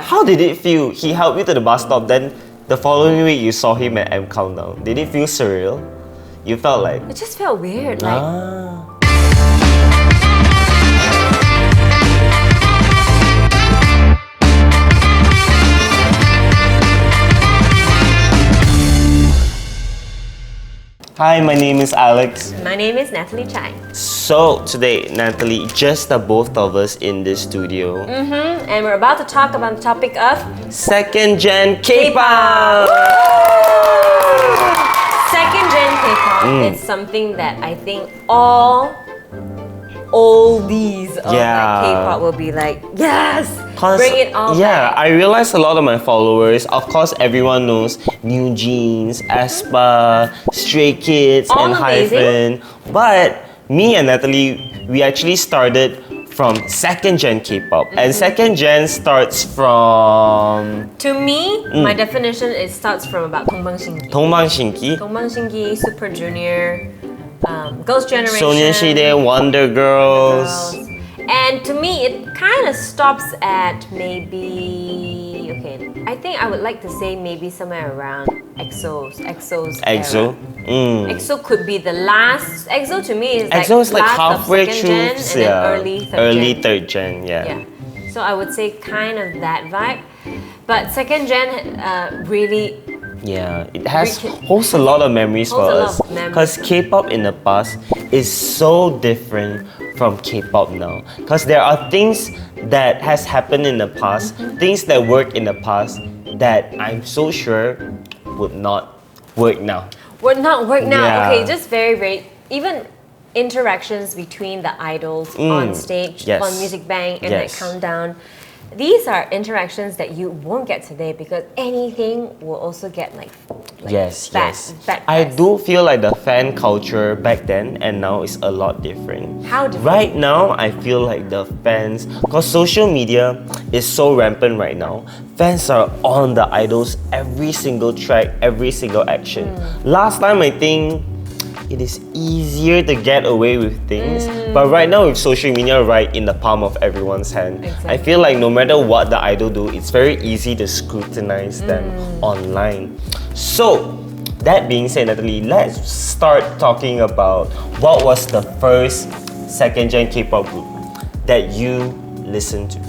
How did it feel? He helped you to the bus stop, then the following week you saw him at M Countdown. Did it feel surreal? You felt like... It just felt weird. Like, Hi, my name is Alex. my name is Natalie Chai. So today, Natalie, just the both of us in the studio. And we're about to talk about the topic of Second gen K-pop! second gen K-pop. It's something that I think all oldies of like K-pop will be like, yes! Bring it all back. I realized a lot of my followers, of course everyone knows New Jeans, aespa, Stray Kids, All and amazing. Hyphen. But me and Natalie, we actually started from second gen K-pop. And second gen starts from... To me, my definition, it starts from about 동방신기. 동방신기, 동방신기, Super Junior, Girls' Generation, 소년시대, Wonder Girls. And to me, it kind of stops at maybe, okay, I think I would like to say maybe somewhere around EXO's EXO. era. EXO could be the last. EXO to me is EXO is like last halfway of second through, gen and then early third gen. yeah. So I would say kind of that vibe. But second gen really... Yeah, it holds a lot of memories for us. Because K-pop in the past is so different from K-pop now. Because there are things that has happened in the past, things that work in the past that I'm so sure would not work now. Would not work now. Yeah. Okay, just very, even interactions between the idols on stage, on Music Bank and like Countdown. These are interactions that you won't get today because anything will also get like bad I press. do feel like the fan culture back then and now is a lot different. How different? Right now, I feel like the fans, because social media is so rampant right now, fans are on the idols every single track, every single action. Last time, I think it is easier to get away with things, but right now with social media right in the palm of everyone's hand, I feel like no matter what the idol do, it's very easy to scrutinize them online. So, that being said, Natalie, let's start talking about what was the first second gen K-pop group that you listened to.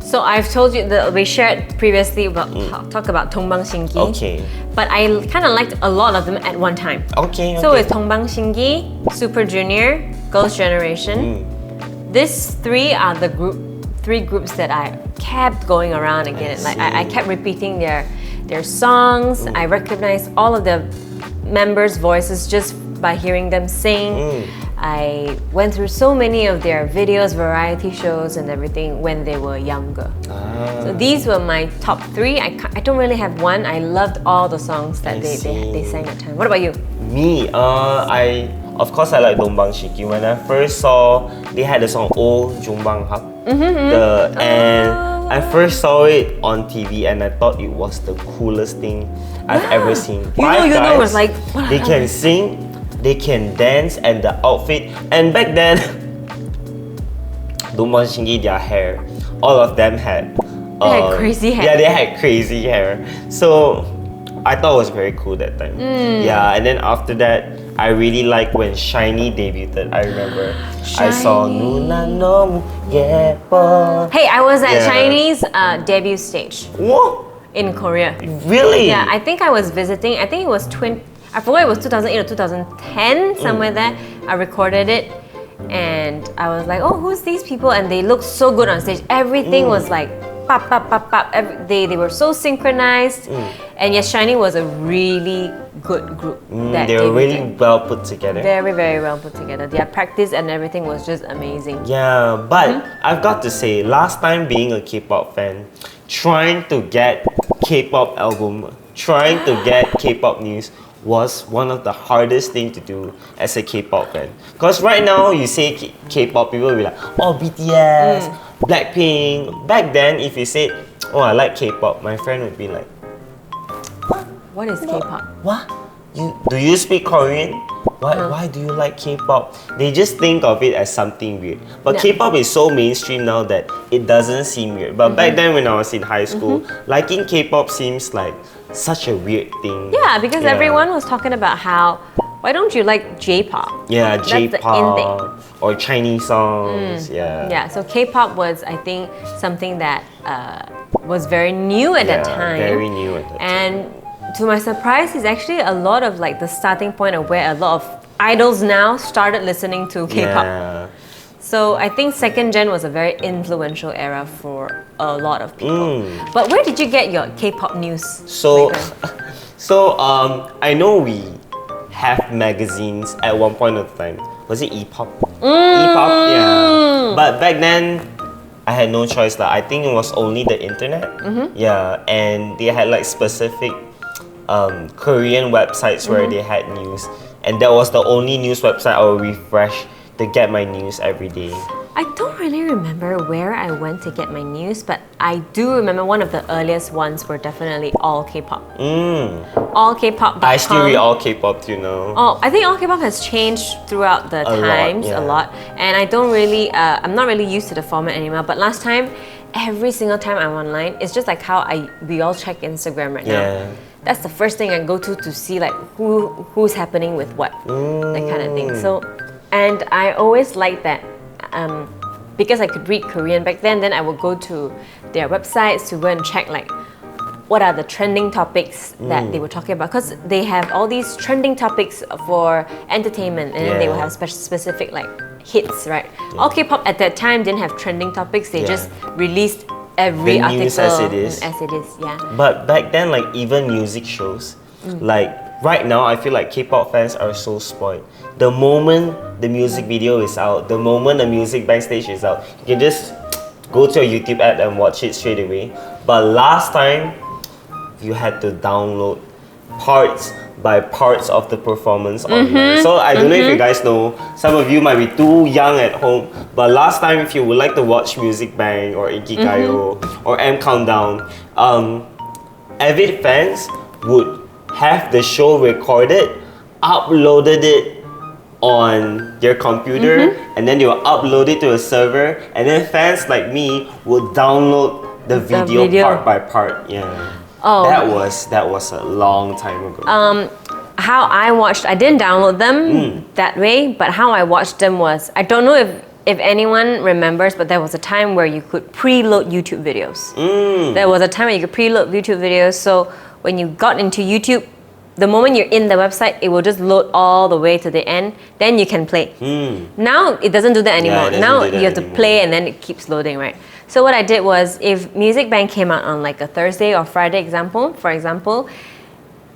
So I've told you that we shared previously about talk about 동방신기. Okay. But I kind of liked a lot of them at one time. Okay. So it's 동방신기, Super Junior, Girls' Generation. These three are the three groups that I kept going around again. I kept repeating their songs. I recognized all of the members' voices just by hearing them sing. I went through so many of their videos, variety shows and everything when they were younger. So these were my top three. I don't really have one. I loved all the songs that they sang at the time. What about you? Me, of course I like 동방신기. When I first saw, they had the song Oh Jungbang Hap. And I first saw it on TV and I thought it was the coolest thing I've ever seen. Five guys, it was like, they can sing, they can dance, and the outfit. And back then, 동방신기, their hair, all of them had They had crazy hair. Yeah, they had crazy hair. So I thought it was very cool that time. Yeah, and then after that, I really liked when SHINee debuted. I remember I saw Nuna no Yepo. Hey, I was at SHINee's debut stage What? in Korea. Really? Yeah, I think I was visiting. I think it was I forgot it was 2008 or 2010, somewhere there. I recorded it and I was like, oh, who's these people? And they looked so good on stage. Everything was like pop, pop, pop, pop. They were so synchronized. And yes, SHINee was a really good group. They were really well put together. Very, very well put together. Their practice and everything was just amazing. Yeah, but I've got to say, last time being a K-pop fan, trying to get K-pop album, trying to get K-pop news was one of the hardest thing to do as a K-pop fan. Because right now, you say K-pop, people will be like, oh, BTS, Blackpink. Back then, if you said, oh, I like K-pop, my friend would be like, What is K-pop? what? do you speak Korean? Why do you like K-pop? They just think of it as something weird. But Yeah. K-pop is so mainstream now that it doesn't seem weird. But back then when I was in high school, liking K-pop seems like such a weird thing. Yeah, because everyone was talking about how, why don't you like J-pop? Yeah, That's the in J-pop thing. or Chinese songs. Yeah. Yeah, so K-pop was, I think, something that was very new at that time. Very new at that time. And to my surprise, it's actually a lot of like the starting point of where a lot of idols now started listening to K-pop. Yeah. So I think second gen was a very influential era for a lot of people. But where did you get your K-pop news? So, back then? I know we have magazines at one point of time. Was it E-pop? E-pop, yeah. But back then, I had no choice. I think it was only the internet. Yeah, and they had like specific Korean websites where they had news, and that was the only news website I would refresh to get my news every day. I don't really remember where I went to get my news, but I do remember one of the earliest ones were definitely all K-pop. All K-pop. I still read all K-pop, you know. Oh, I think all K-pop has changed throughout the times a lot, and I don't really, I'm not really used to the format anymore. But last time, every single time I'm online, it's just like how we all check Instagram right now. That's the first thing I go to see like who's happening with what, that kind of thing. So, and I always liked that. Because I could read Korean back then I would go to their websites to go and check like what are the trending topics that they were talking about, because they have all these trending topics for entertainment, and then they will have specific like hits, right? All K-pop at that time didn't have trending topics. They just released every The article news as it is. Yeah. But back then, like even music shows, like right now, I feel like K-pop fans are so spoiled. The moment the music video is out, the moment the music backstage is out, you can just go to your YouTube app and watch it straight away. But last time, you had to download parts by parts of the performance online. So I don't know if you guys know, some of you might be too young at home, but last time if you would like to watch Music Bank or Ikigayo or M Countdown, avid fans would have the show recorded, uploaded it on your computer, and then you will upload it to a server, and then fans like me would download the video part by part. Yeah. Oh. That was a long time ago. How I watched, I didn't download them that way, but how I watched them was, I don't know if anyone remembers, but there was a time where you could preload YouTube videos. There was a time where you could preload YouTube videos, so when you got into YouTube, the moment you're in the website, it will just load all the way to the end, then you can play. Now it doesn't do that anymore. Now you have to play and then it keeps loading, right? So what I did was, if Music Bank came out on like a Thursday or Friday for example,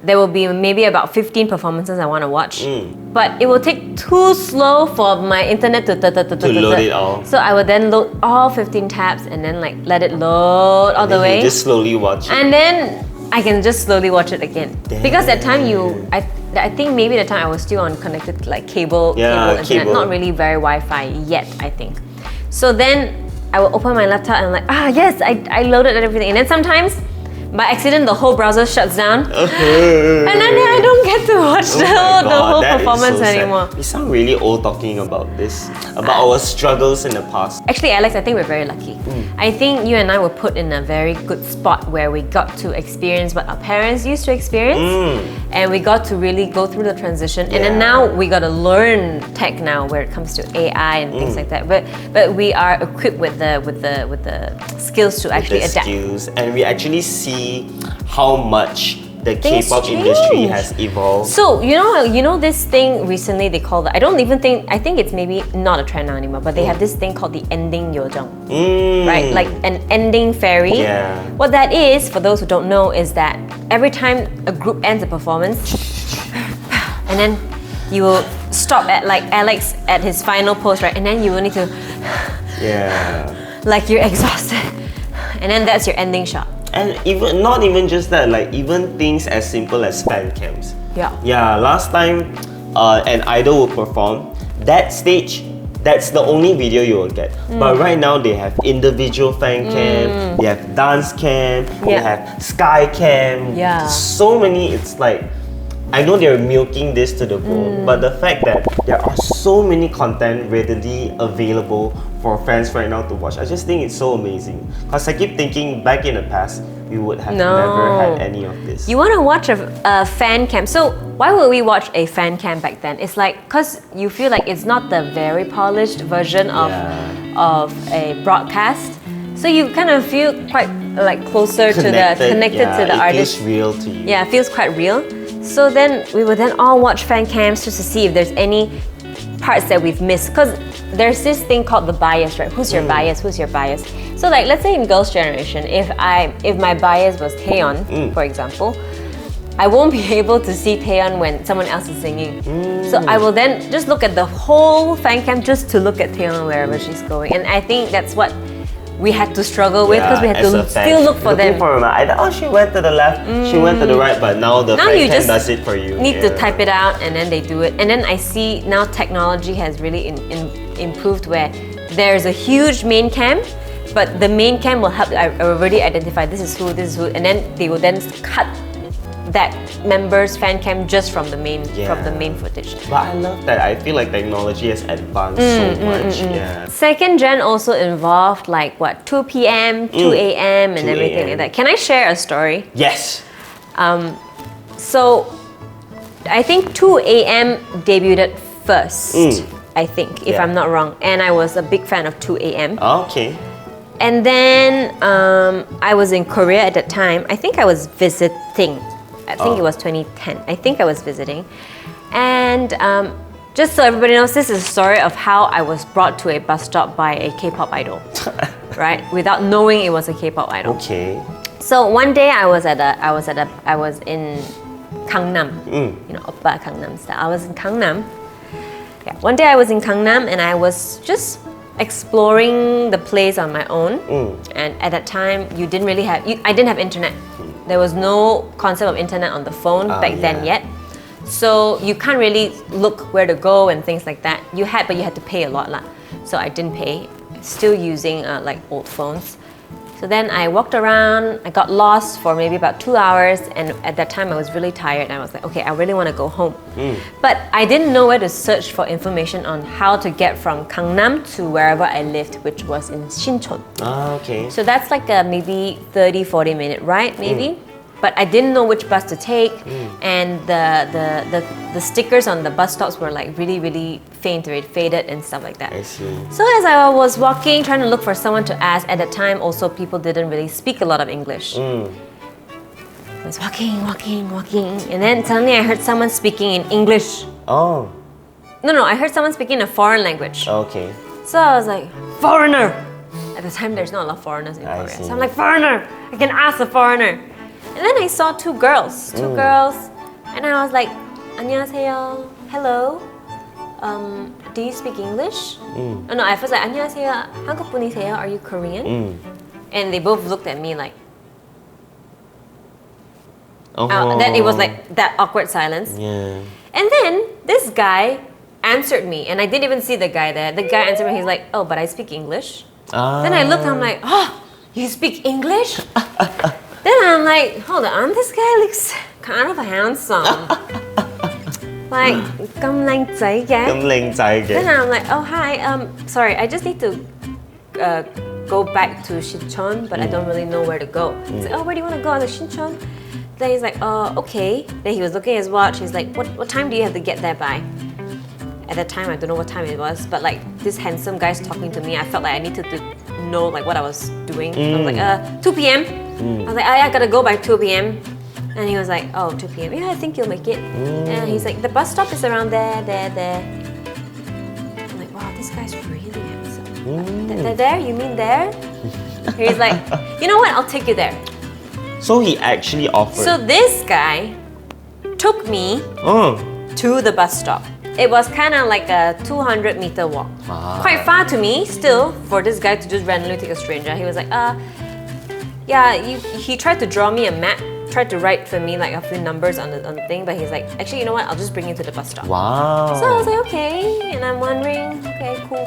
there will be maybe about 15 performances I want to watch. But it will take too slow for my internet to load it all. So I would then load all 15 tabs and then like let it load all the way. You just slowly watch it. And then I can just slowly watch it again. Because that time I think maybe the time I was still on connected like cable internet, not really very Wi-Fi yet, I think. So then I will open my laptop and I'm like, yes, I loaded everything. And then sometimes by accident the whole browser shuts down. And then I don't get to watch the whole performance anymore. We sound really old talking about this, about our struggles in the past. Actually, Alex, I think we're very lucky. I think you and I were put in a very good spot where we got to experience what our parents used to experience, and we got to really go through the transition. And then now we got to learn tech now, where it comes to AI and things like that. But we are equipped with the skills to actually adapt. And we actually see how much the K-pop industry has evolved. So you know this thing recently they call it, I think it's maybe not a trend now anymore, but they have this thing called the ending yojong, right? Like an ending fairy. What that is, for those who don't know, is that every time a group ends a performance, and then you will stop at like Alex at his final pose, right? And then you will need to, like you're exhausted, and then that's your ending shot. And even not even just that, like even things as simple as fan cams. Yeah. Last time an idol will perform, that stage, that's the only video you will get. But right now they have individual fan cam, they have dance cam, they have sky cam. So many, it's like I know they're milking this to the bone, but the fact that there are so many content readily available for fans right now to watch, I just think it's so amazing. Because I keep thinking back in the past, we would have never had any of this. You want to watch a fan cam. So why would we watch a fan cam back then? It's like, because you feel like it's not the very polished version of a broadcast. So you kind of feel quite like closer to the connected to the artist. It feels real to you. Yeah, it feels quite real. So then we would then all watch fan cams just to see if there's any parts that we've missed. Because there's this thing called the bias, right? Who's your bias? Who's your bias? So like, let's say in Girls' Generation, if my bias was Taeyeon, for example, I won't be able to see Taeyeon when someone else is singing. So I will then just look at the whole fan cam just to look at Taeyeon wherever she's going. And I think that's what we had to struggle with, because we had to still look for them. I thought, oh, she went to the left, she went to the right, but now the fan cam does it for you. Need to type it out and then they do it. And then I see now technology has really improved where there's a huge main cam, but the main cam will help already identify this is who, and then they will then cut that member's fan cam just from the main footage. But I love that. I feel like technology has advanced so much. Yeah. Second gen also involved like what, 2 p.m., 2 a.m. and everything like that. Can I share a story? Yes. So I think 2 a.m. debuted first, I think, if I'm not wrong. And I was a big fan of 2 a.m. Okay. And then I was in Korea at that time. I think I was visiting. I think it was 2010. I think I was visiting. And just so everybody knows, this is a story of how I was brought to a bus stop by a K-pop idol, right? Without knowing it was a K-pop idol. Okay. So one day I was in Gangnam, you know, Oppa Gangnam style. I was in Gangnam. Yeah. One day I was in Gangnam and I was just exploring the place on my own. And at that time, I didn't have internet. There was no concept of internet on the phone back then yet. So you can't really look where to go and things like that. But you had to pay a lot lah. So I didn't pay. Still using like old phones. So then I walked around, I got lost for maybe about 2 hours, and at that time I was really tired and I was like, okay, I really want to go home. But I didn't know where to search for information on how to get from Gangnam to wherever I lived, which was in Sinchon. Okay. So that's like a maybe 30-40 minute ride maybe. But I didn't know which bus to take, and the stickers on the bus stops were like really faded and stuff like that. I see. So as I was walking, trying to look for someone to ask, at that time also people didn't really speak a lot of English. I was walking, and then suddenly I heard someone speaking in English. Oh. No, I heard someone speaking a foreign language. Okay. So I was like, foreigner! At the time there's not a lot of foreigners in Korea. see. So I'm like, foreigner! I can ask a foreigner. And then I saw two girls, and I was like, 안녕하세요, hello, do you speak English? Oh, no, I first like, 안녕하세요, 한국 분이세요? Are you Korean? And they both looked at me like, then it was like that awkward silence. Yeah. And then this guy answered me, and I didn't even see the guy there. The guy answered me, he's like, oh, but I speak English. Then I looked, and I'm like, oh, you speak English? Then I'm like, hold on, this guy looks kind of handsome. Like, 咁靚仔嘅. 咁靚仔嘅. Then I'm like, oh, hi, sorry, I just need to go back to Sinchon, but I don't really know where to go. He's like, oh, where do you want to go? To Sinchon? Then he's like, okay. Then he was looking at his watch. He's like, what time do you have to get there by? At that time, I don't know what time it was, but like this handsome guy's talking to me. I felt like I needed to know like what I was doing. I was like, 2 p.m. I was like, I gotta go by 2 p.m. And he was like, oh, 2 p.m. Yeah, I think you'll make it. And he's like, the bus stop is around there. I'm like, wow, this guy's really handsome. There? You mean there? He's like, you know what? I'll take you there. So he actually offered. So this guy took me to the bus stop. It was kind of like a 200-meter walk. Quite far to me still for this guy to just randomly take a stranger. He was like, yeah, he tried to draw me a map, tried to write for me like a few numbers on the thing, but he's like, actually, you know what? I'll just bring you to the bus stop. Wow. So I was like, okay, and I'm wondering, okay, cool.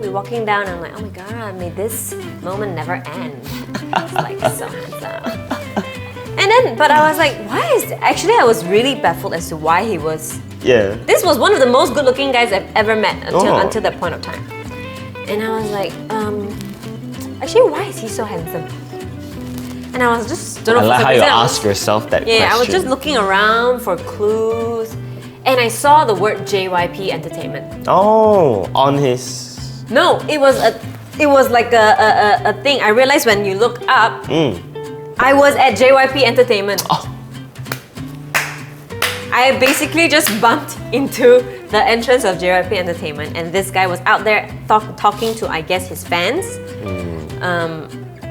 We're walking down, and I'm like, oh my god, may this moment never end. It's like so handsome. And And then, but I was like, actually I was really baffled as to why he was. Yeah. This was one of the most good-looking guys I've ever met until Oh. until that point of time. And I was like, actually, why is he so handsome? And I was just don't know. I for like some how you reason, ask yourself that question. Yeah, I was just looking around for clues, and I saw the word JYP Entertainment. Oh, on his. No, it was like a thing. I realized when you look up, I was at JYP Entertainment. Oh. I basically just bumped into the entrance of JYP Entertainment, and this guy was out there talking to, I guess, his fans.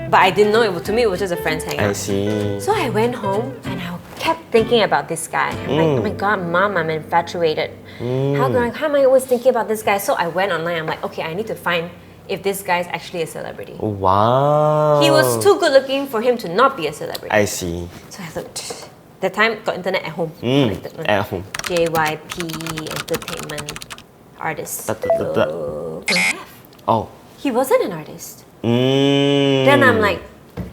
But I didn't know to me, it was just a friend's hangout. I see. So I went home and I kept thinking about this guy. I'm like, oh my god, mom, I'm infatuated. How am I always thinking about this guy? So I went online. I'm like, okay, I need to find if this guy is actually a celebrity. Wow. He was too good looking for him to not be a celebrity. I see. So I thought, that time got internet at home. At home. JYP Entertainment artist. Oh. He wasn't an artist. Then I'm like,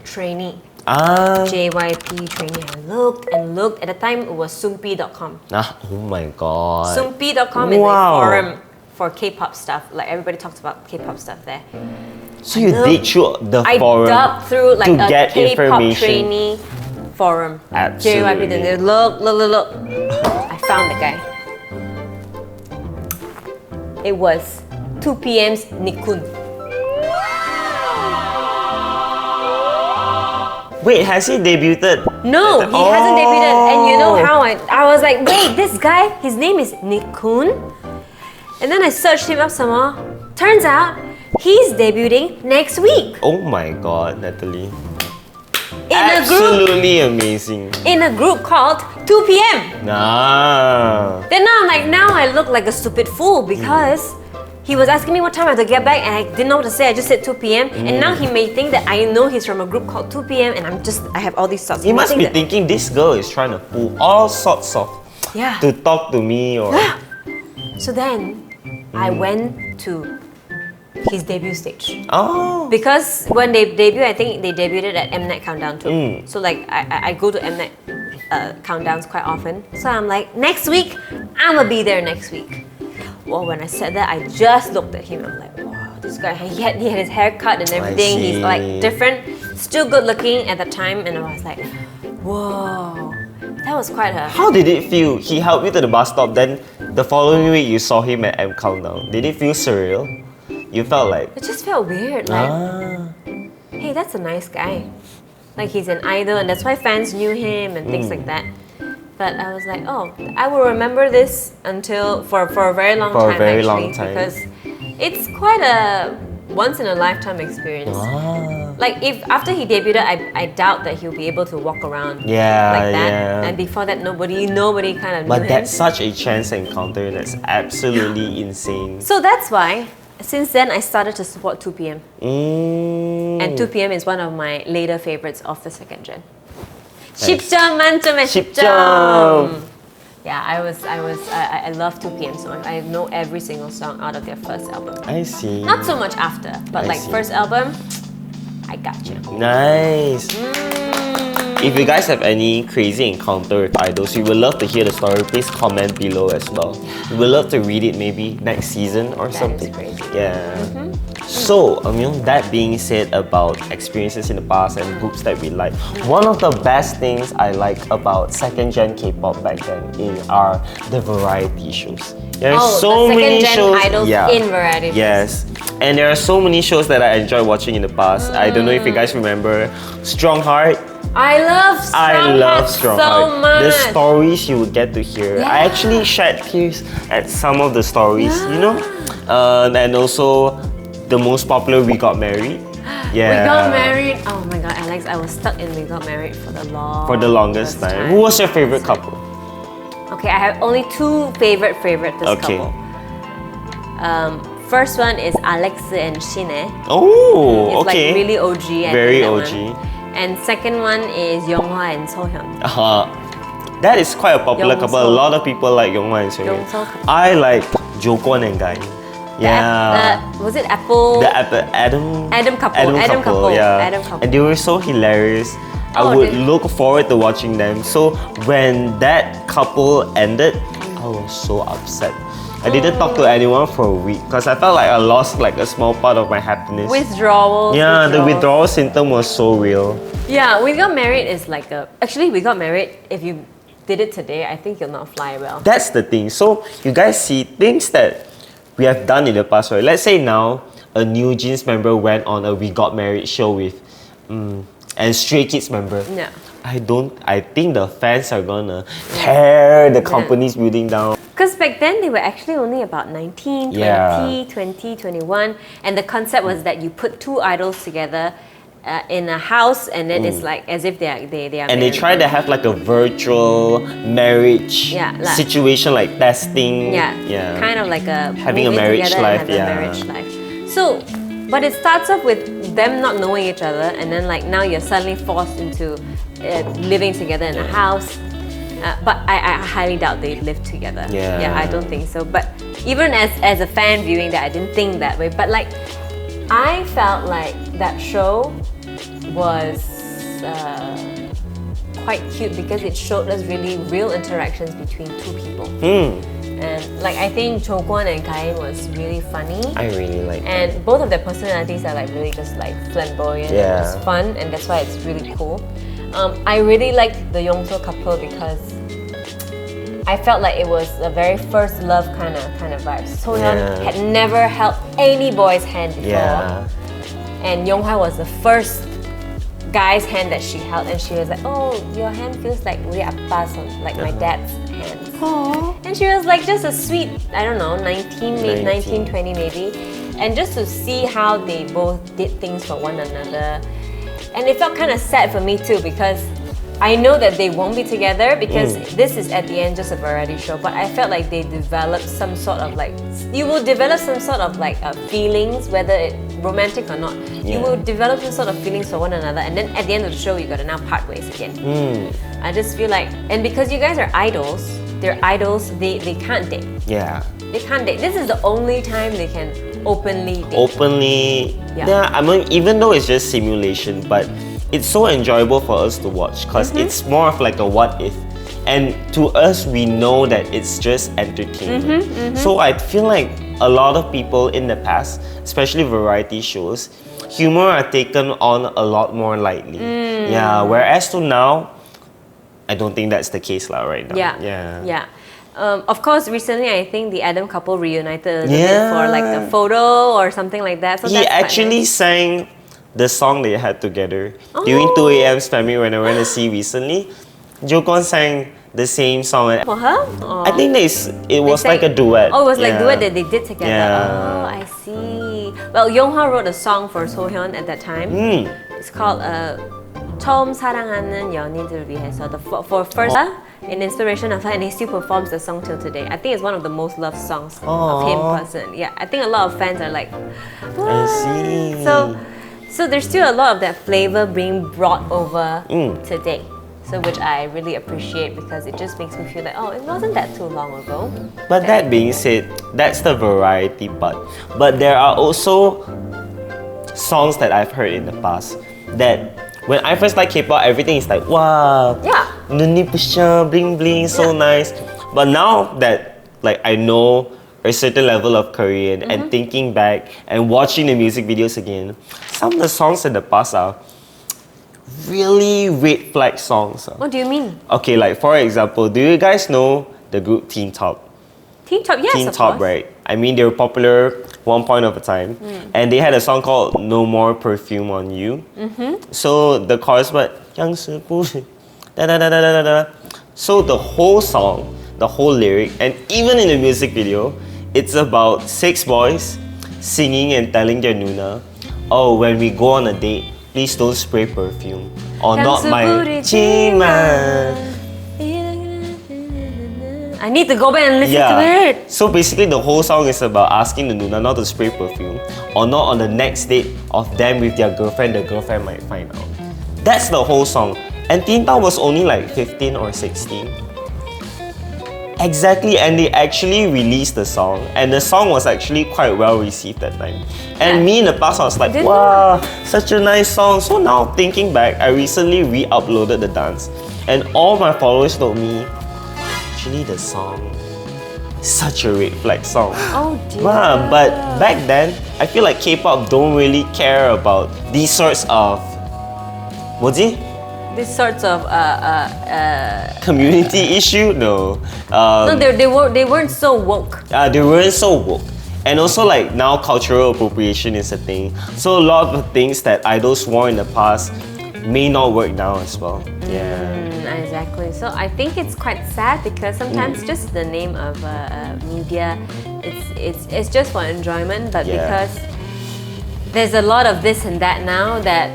trainee. JYP trainee. I looked and looked. At the time, it was Soompi.com. Oh my god. Soompi.com is a forum for K-pop stuff. Like everybody talks about K-pop stuff there. So you dig through the forum I dug through like to a get K-pop information. trainee forum. Absolutely. JYP. Then look. I found the guy. It was 2 PM's Nichkhun. Wait, has he debuted? No, he hasn't debuted. And you know how I was like, wait, this guy, his name is Nichkhun. And then I searched him up some more. Turns out, he's debuting next week. Oh my god, Natalie. Absolutely amazing. In a group called 2 PM. Nah. Then now I look like a stupid fool because he was asking me what time I had to get back and I didn't know what to say. I just said 2 PM. And now he may think that I know he's from a group called 2 PM and I have all these thoughts. He must be thinking this girl is trying to pull all sorts of to talk to me or. So then I went to his debut stage. Oh. Because when they debut, I think they debuted at Mnet Countdown too. So like I go to Mnet countdowns quite often. So I'm like, next week, I'ma be there next week. Well, when I said that, I just looked at him. I'm like, wow, this guy, he had his hair cut and everything. He's like different, still good looking at the time. And I was like, whoa, that was quite a... How did it feel? He helped you to the bus stop, then the following week you saw him at M Countdown. Did it feel surreal? You felt like... It just felt weird, like, hey, that's a nice guy. Like he's an idol and that's why fans knew him and things like that. But I was like, oh, I will remember this for a very long time actually, because it's quite a once in a lifetime experience. Like if after he debuted, I doubt that he'll be able to walk around like that. And before that, nobody kind of knew him. But that's such a chance encounter. That's absolutely insane. So that's why, since then, I started to support 2 PM. And 2 PM is one of my later favorites of the second gen. Shipjam 만점에 10점. Yeah, I love 2 PM so much. I know every single song out of their first album. I see. Not so much after, but first album, I got you. Nice. If you guys have any crazy encounter with idols, we would love to hear the story. Please comment below as well. We would love to read it maybe next season or something. That is crazy. Yeah. So, that being said about experiences in the past and groups that we like, one of the best things I like about second gen K-pop back then are the variety shows. There are so many shows. Idols in variety shows. Yes. And there are so many shows that I enjoyed watching in the past. I don't know if you guys remember Strong Heart. I love Strong Heart so much. The stories you would get to hear. I actually shed tears at some of the stories, and also the most popular We Got Married. Yeah. We Got Married. Oh my god, Alex, I was stuck in We Got Married for the longest time. Who was your favorite couple? Okay, I have only two favorite couple. First one is Alex and Shine. Oh, it's okay. Like really OG. Very OG. And second one is Younghwa and Sohyun. That is quite a popular couple. A lot of people like Younghwa and Sohyun. I like Jokwon and Gain. Yeah. Was it Apple? The Adam couple. Adam couple. And they were so hilarious. I would look forward to watching them. So when that couple ended, I was so upset. I didn't talk to anyone for a week because I felt like I lost like a small part of my happiness. Withdrawals. Yeah, the withdrawal symptom was so real. Yeah, we got married is like a... Actually, we got married, if you did it today, I think you'll not fly well. That's the thing. So you guys see things that we have done in the past, right? Let's say now a New Jeans member went on a We Got Married show with and Stray Kids member. Yeah. I think the fans are gonna tear the company's building down. Because back then they were actually only about 19, 20, 20, 21, and the concept was that you put two idols together in a house, and then it's like as if they are And married. they try to have like a virtual marriage situation, like testing. Yeah, kind of like a having a moving marriage together life. and have a marriage life. So, but it starts off with them not knowing each other, and then like now you're suddenly forced into living together in a house. But I highly doubt they live together. Yeah, I don't think so. But even as a fan viewing that, I didn't think that way. But like, I felt like that show was quite cute because it showed us really real interactions between two people. And like, I think Cho Kwon and Kain was really funny. I really like that. And both of their personalities are like really just like flamboyant. Yeah. And it's fun, and that's why it's really cool. I really liked the Yongso couple because I felt like it was a very first love kind of vibe. Soyeon had never held any boy's hand before, and Yonghwa was the first guy's hand that she held, and she was like, "Oh, your hand feels like Uri Appa's, like my dad's hands." Aww. And she was like just a sweet, I don't know, 19, 20 maybe, and just to see how they both did things for one another. And it felt kind of sad for me too, because I know that they won't be together because this is at the end just a variety show, but I felt like they developed some sort of like, you will develop some sort of like feelings, whether it's romantic or not. You will develop some sort of feelings for one another, and then at the end of the show you gotta now part ways again. I just feel like, and because you guys are idols, they're idols, they can't date. Yeah. They can't date. This is the only time they can openly date. Openly, I mean, even though it's just simulation, but it's so enjoyable for us to watch because it's more of like a what if. And to us, we know that it's just entertainment. So I feel like a lot of people in the past, especially variety shows, humor are taken on a lot more lightly. Yeah, whereas to now, I don't think that's the case right now. Yeah. Of course, recently I think the Adam couple reunited a little bit for like a photo or something like that. So he that's actually sang the song they had together during 2 a.m.'s family when I went to see recently. Jokon sang the same song. For her? I think it was like a duet. Oh, it was like duet that they did together. Yeah. Oh, I see. Well, Yonghwa wrote a song for Sohyun at that time. It's called 처음 사랑하는 연인들을 위해서. For first, in inspiration of her, and he still performs the song till today. I think it's one of the most loved songs of him personally. Yeah, I think a lot of fans are like, I see. So there's still a lot of that flavor being brought over today. So which I really appreciate because it just makes me feel like, oh, it wasn't that too long ago. But that being said, that's the variety part. But there are also songs that I've heard in the past that when I first like K-pop, everything is like, wow, nuni pusha, bling bling, so nice. But now that like I know a certain level of Korean and thinking back and watching the music videos again, some of the songs in the past are really red flag songs. What do you mean? Okay, like for example, do you guys know the group Teen Top? Teen Top, yes, Teen of Top, course. right? I mean, they were popular one point of a time, and they had a song called "No More Perfume on You." So the chorus was "样式不是 da da da da da da." So the whole song, the whole lyric, and even in the music video, it's about 6 boys singing and telling their Nuna, "Oh, when we go on a date, please don't spray perfume, or not my chiman." I need to go back and listen to it. So basically the whole song is about asking the Nuna not to spray perfume or not on the next date of them with their girlfriend, the girlfriend might find out. That's the whole song. And Teen Top was only like 15 or 16. Exactly, and they actually released the song, and the song was actually quite well received that time. And me in the past, I was like, Didn't wow, such a nice song. So now thinking back, I recently re-uploaded the dance, and all my followers told me, actually the song is such a red flag song. Oh dear. Wow, but back then, I feel like K-pop don't really care about these sorts of, what's it? These sorts of Community issue? No. no, they weren't so woke. They weren't so woke. And also like now cultural appropriation is a thing. So a lot of the things that idols wore in the past may not work now as well. Yeah. Exactly. So I think it's quite sad because sometimes just the name of media, it's just for enjoyment, but Yeah. because there's a lot of this and that now that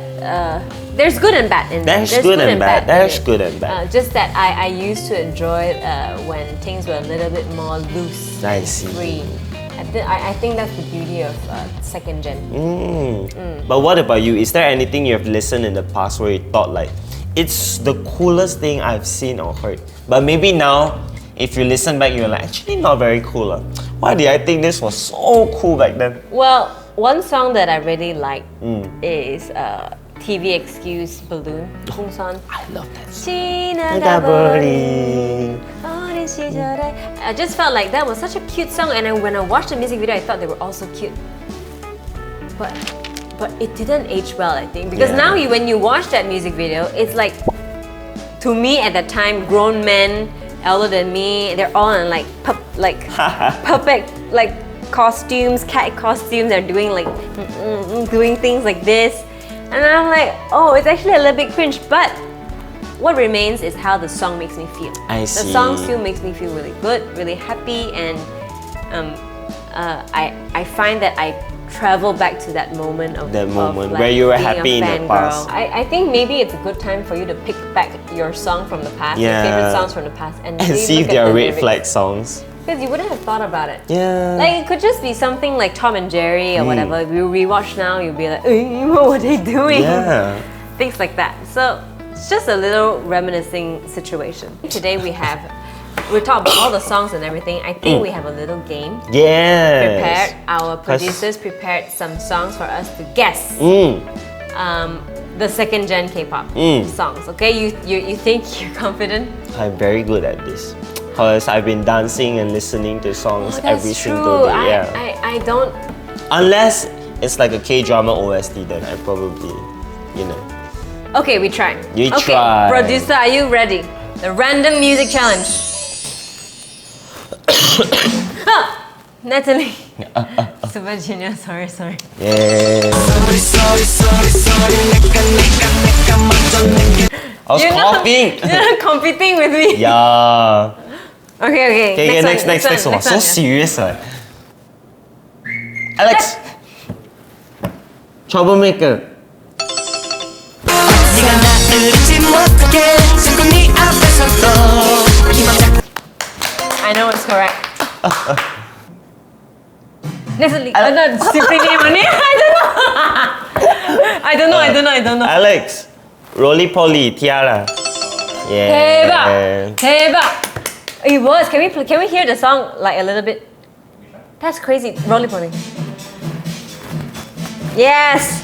there's good and bad in There's there's good and bad. in There's it. good and bad. Just that I used to enjoy it when things were a little bit more loose, I see. free. I think that's the beauty of second gen. But what about you? Is there anything you have listened in the past where you thought like, it's the coolest thing I've seen or heard? But maybe now, if you listen back, you're like, actually not very cool. Why did I think this was so cool back then? Well, one song that I really like is TV Excuse Balloon. Kungsan. I love that song. 지나가버린 어린 시절에. I just felt like that was such a cute song, and when I watched the music video, I thought they were also cute. But it didn't age well, I think, because Yeah. now when you watch that music video, it's like, to me at that time, grown men elder than me, they're all in like puppet like costumes, cat costumes. They're doing like doing things like this, and I'm like, oh, it's actually a little bit cringe. But what remains is how the song makes me feel. I The see. song still makes me feel really good, really happy, and I find that I travel back to that moment of That moment like where you were being a happy in the fangirl. past. I think maybe it's a good time for you to pick back your song from the past, your Yeah. favorite songs from the past, and And really see if look they at are the red lyrics. flag songs. Because you wouldn't have thought about it. Yeah. Like it could just be something like Tom and Jerry or whatever. If you rewatch now, you'll be like, what are they doing? Yeah. Things like that. So it's just a little reminiscing situation. Today we talk about all the songs and everything. I think we have a little game Yes. prepared. Our producers prepared some songs for us to guess. The second gen K-pop songs. Okay, you think you're confident? I'm very good at this. Because I've been dancing and listening to songs every single day. Yeah. I don't. Unless it's like a K-drama OST, then I probably, you know. Okay, we try. You okay, try. Producer, are you ready? The random music challenge. Natalie. Super Junior, sorry. Yeah. I was coughing. You're not competing with me. Yeah. Okay. Okay, next one. So one. serious, Alex. Troublemaker. I know it's correct. Natalie, not simply name a name. I don't know. Alex. Roly Poly, Tiara. Yeah. 대박. It was. Can we hear the song like a little bit? That's crazy. Roly Poly. Yes.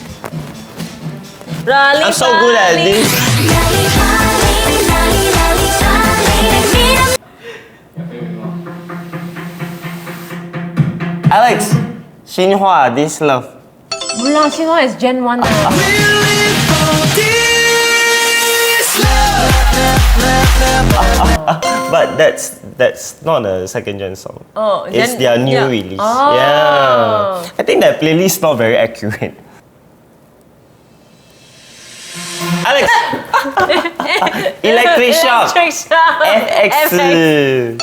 Roly I'm so good at this. Alex, Xinhua, This Love. 몰라, 신화 is Gen 1 now. But that's not a second gen song. Oh, It's then- their new yeah. release. Oh. Yeah. I think that playlist is not very accurate. Alex! Electric Shock! Electric Shock. FX!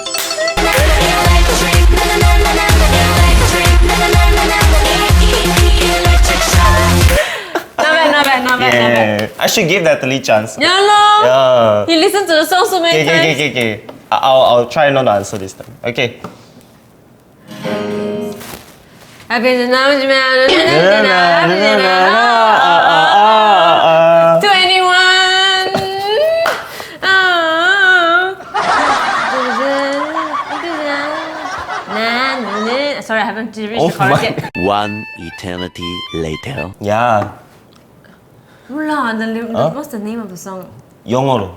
Not bad. Yeah. I should give Natalie a chance. Yeah, no. Yeah. You listen to the song so many times. Okay. I'll try not to answer this time. Okay. To anyone. Oh. haven't reached Oh the chorus my- yet. One eternity later. Yeah. Hola, what's the name of the song? 영어로.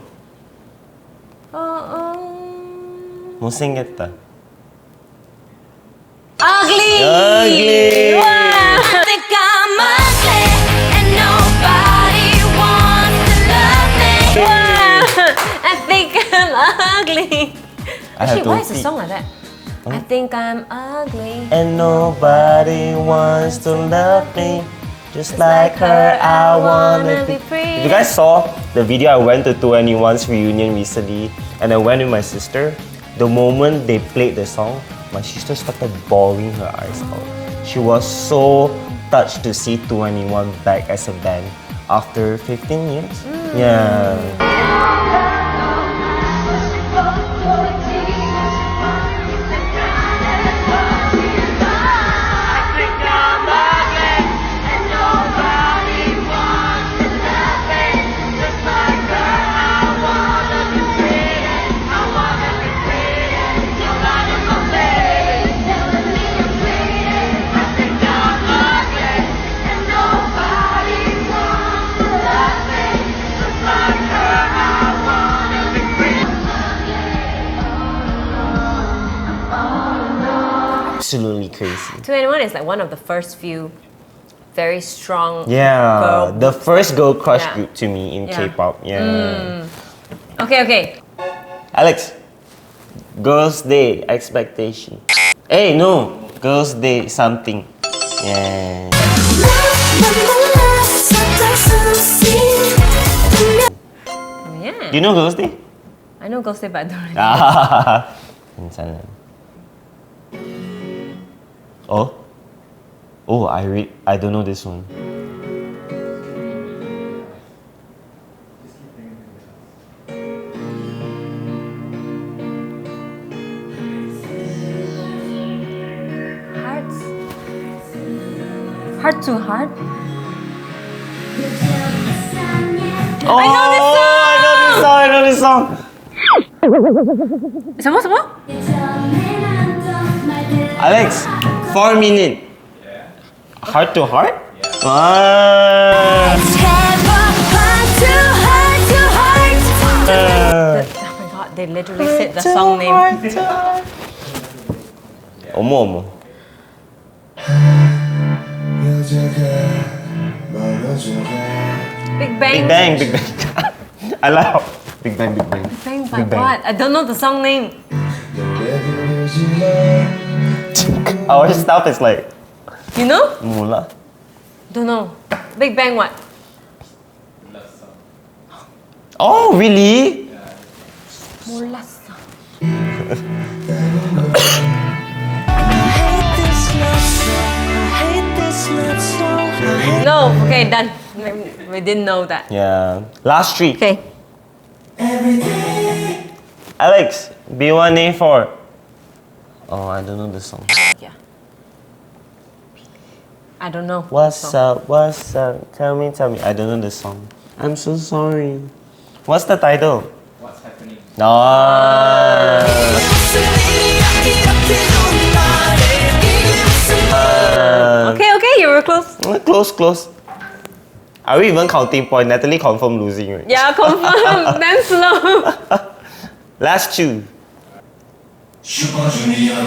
Uh, 못생겼다. ugly! Ugly! Wow. I think I'm ugly and nobody wants to love me. Wow. I think I'm ugly. I have Actually, to why is the repeat. song like that? I think I'm ugly. And nobody wants to love me. Just like her, I wanna be free. If you guys saw the video, I went to 2NE1's reunion recently and I went with my sister. The moment they played the song, my sister started bawling her eyes out. She was so touched to see 2NE1 back as a band after 15 years. Yeah. Absolutely crazy. 2NE1 is like one of the first few very strong Yeah, girl the groups. first girl crush Yeah. group to me in Yeah. K-pop. Yeah. Okay. Alex, Girls' Day expectation. Hey, no, Girls' Day something. Yeah. Oh, yeah. Do you know Girls' Day? I know Ghost Day, but I don't really. Ah, 괜찮아. Oh, I don't know this one. Hearts. Heart to heart. Oh, I know this song. What? Alex, 4 minutes. Heart to heart? Ah. Oh my god, they literally said the song name. 어머. Big Bang. Big Bang. I like Big Bang. Big Bang by what? I don't know the song name. Our stuff is like You know? 몰라. Don't know. Big Bang what? Oh, really? 몰랐어. No, okay, done. We didn't know that. Yeah. Last three. Okay. Alex, B1A4. Oh, I don't know the song. Yeah. I don't know. What's up? Tell me. I don't know the song. I'm so sorry. What's the title? What's happening? No. Okay, you were close. Close. Are we even counting point? Natalie confirm losing, right? Yeah, confirm. Then slow. Last two. Super Junior.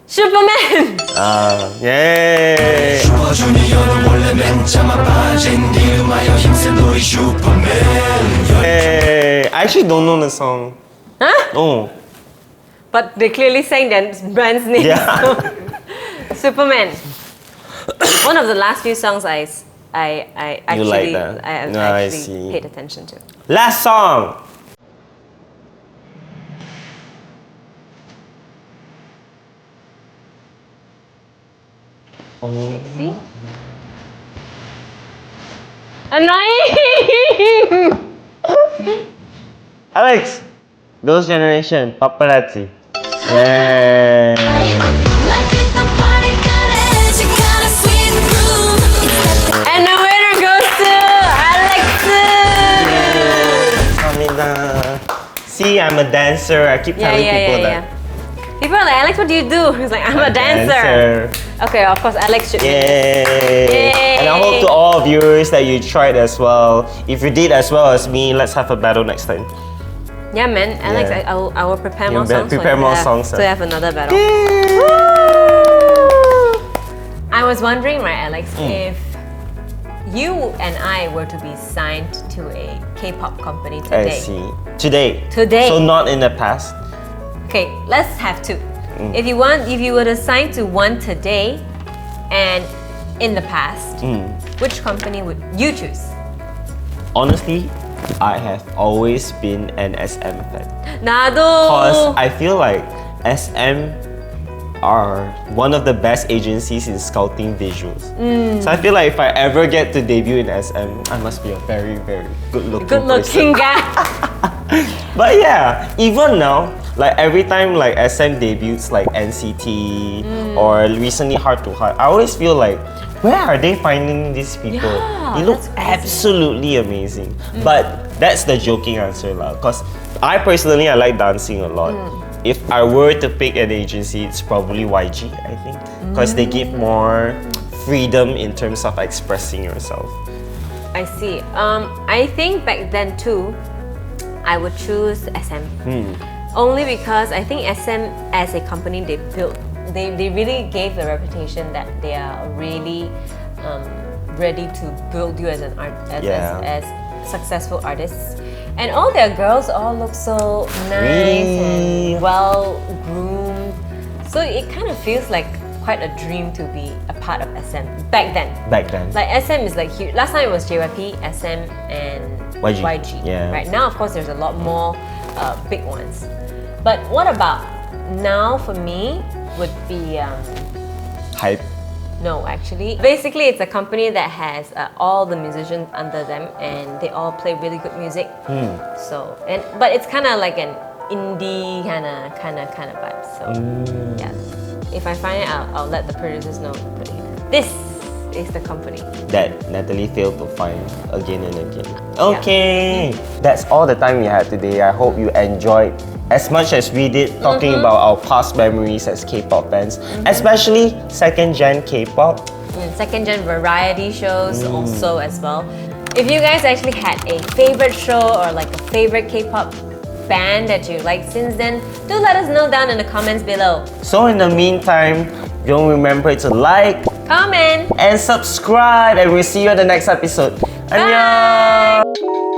Superman. Yay! Hey, I actually don't know the song. Huh? Oh, But they clearly sang their band's name. yeah. Superman. One of the last few songs I actually, You like that? I No, I actually see. paid attention to. Last song. See? Annoying! Alex, Girls' Generation, Paparazzi. Yay! And the winner goes to Alex! 감사합니다. See, I'm a dancer. I keep telling people that. People are like, Alex, what do you do? He's like, I'm a dancer. Okay, of course, Alex should be. Yay! And I hope to all viewers that you tried as well. If you did as well as me, let's have a battle next time. Yeah, man. Alex, Yeah. I will prepare more songs. Prepare more songs. So we have another battle. I was wondering, right, Alex, if you and I were to be signed to a K-pop company today. I see. Today. Today. So not in the past. Okay, let's have two. If you were to sign to one today and in the past, which company would you choose? Honestly, I have always been an SM fan. Nado. Because I feel like SM are one of the best agencies in scouting visuals. So I feel like if I ever get to debut in SM, I must be a very, very Good-looking guy. But yeah, even now, like every time like SM debuts like NCT or recently Heart to Heart, I always feel like, where are they finding these people? Yeah, They look that's crazy. absolutely amazing. But that's the joking answer lah. Because I personally, I like dancing a lot. If I were to pick an agency, it's probably YG, I think. Because they give more freedom in terms of expressing yourself. I see. I think back then too, I would choose SM. Only because I think SM as a company, they really gave the reputation that they are really ready to build you as an art, as successful artists. And all their girls all look so nice and well groomed. So it kind of feels like quite a dream to be a part of SM back then. Like SM is like huge. Last time it was JYP, SM, and YG. Yeah. Right now, of course, there's a lot more big ones. But what about now? For me, would be Hype. no, actually. Basically, it's a company that has all the musicians under them, and they all play really good music. So, but it's kind of like an indie kind of vibe. So, yeah. If I find it out, I'll let the producers know. But this is the company that Natalie failed to find again and again. Okay, that's all the time we had today. I hope you enjoyed as much as we did talking about our past memories as K-pop fans, especially second-gen K-pop. Second-gen variety shows also as well. If you guys actually had a favorite show or like a favorite K-pop band that you liked since then, do let us know down in the comments below. So in the meantime, don't remember to like, Comment, and subscribe, and we'll see you in the next episode. Annyeong!